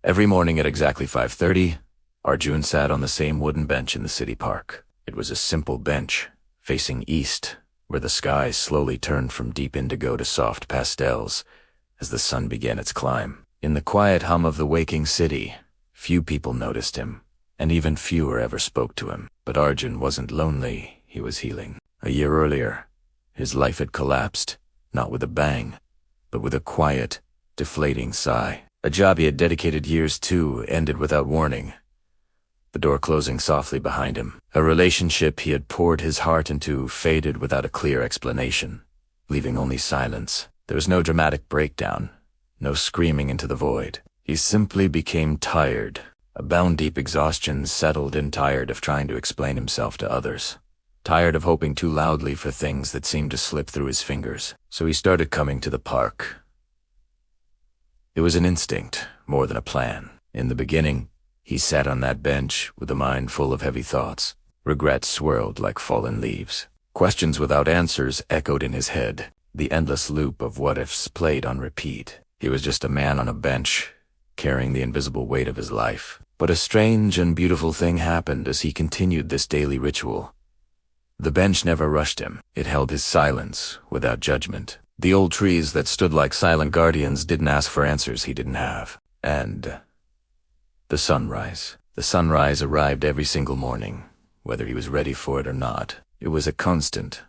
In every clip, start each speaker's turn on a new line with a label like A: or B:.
A: Every morning at exactly 5:30, Arjun sat on the same wooden bench in the city park. It was a simple bench, facing east, where the sky slowly turned from deep indigo to soft pastels as the sun began its climb. In the quiet hum of the waking city, few people noticed him, and even fewer ever spoke to him. But Arjun wasn't lonely, he was healing. A year earlier, his life had collapsed, not with a bang, but with a quiet, deflating sigh. A job he had dedicated years to ended without warning, the door closing softly behind him. A relationship he had poured his heart into faded without a clear explanation, leaving only silence. There was no dramatic breakdown, no screaming into the void. He simply became tired. A bound-deep exhaustion settled in, tired of trying to explain himself to others. Tired of hoping too loudly for things that seemed to slip through his fingers. So he started coming to the park. It was an instinct, more than a plan. In the beginning, he sat on that bench with a mind full of heavy thoughts. Regrets swirled like fallen leaves. Questions without answers echoed in his head. The endless loop of what-ifs played on repeat. He was just a man on a bench, carrying the invisible weight of his life. But a strange and beautiful thing happened as he continued this daily ritual. The bench never rushed him. It held his silence, without judgment. The old trees that stood like silent guardians didn't ask for answers he didn't have. And the sunrise. The sunrise arrived every single morning, whether he was ready for it or not. It was a constant,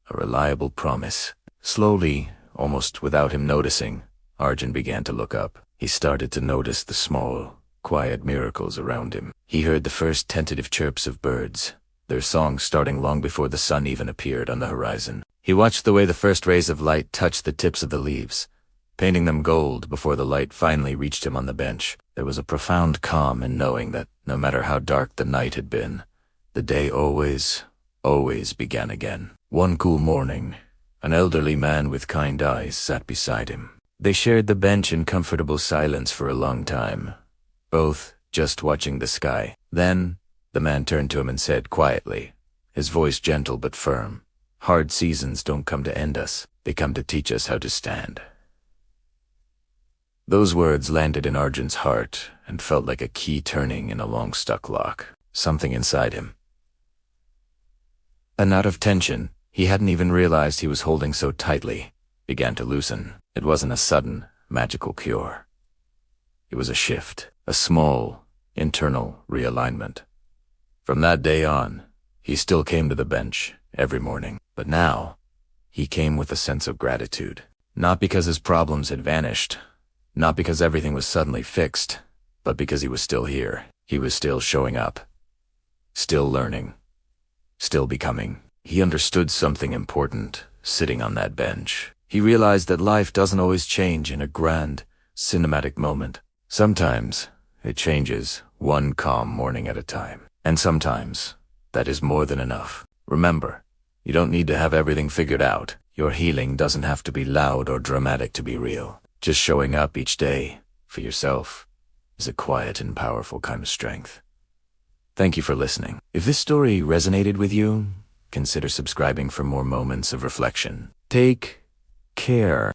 A: a reliable promise. Slowly, almost without him noticing, Arjun began to look up. He started to notice the small, quiet miracles around him. He heard the first tentative chirps of birds, their songs starting long before the sun even appeared on the horizon. He watched the way the first rays of light touched the tips of the leaves, painting them gold before the light finally reached him on the bench. There was a profound calm in knowing that no matter how dark the night had been, the day always began again. One cool morning, an elderly man with kind eyes sat beside him. They shared the bench in comfortable silence for a long time, both just watching the sky. Then, the man turned to him and said quietly, his voice gentle but firm, "Hard seasons don't come to end us, they come to teach us how to stand." Those words landed in Arjun's heart and felt like a key turning in a long-stuck lock. Something inside him, a knot of tension he hadn't even realized he was holding so tightly, began to loosen. It wasn't a sudden, magical cure. It was a shift, a small, internal realignment. From that day on, he still came to the bench every morning. But now, he came with a sense of gratitude. Not because his problems had vanished, not because everything was suddenly fixed, but because he was still here. He was still showing up, still learning, still becoming. He understood something important sitting on that bench. He realized that life doesn't always change in a grand, cinematic moment. Sometimes it changes one calm morning at a time. And sometimes that is more than enough. Remember, you don't need to have everything figured out. Your healing doesn't have to be loud or dramatic to be real. Just showing up each day for yourself is a quiet and powerful kind of strength. Thank you for listening. If this story resonated with you, consider subscribing for more moments of reflection. Take care.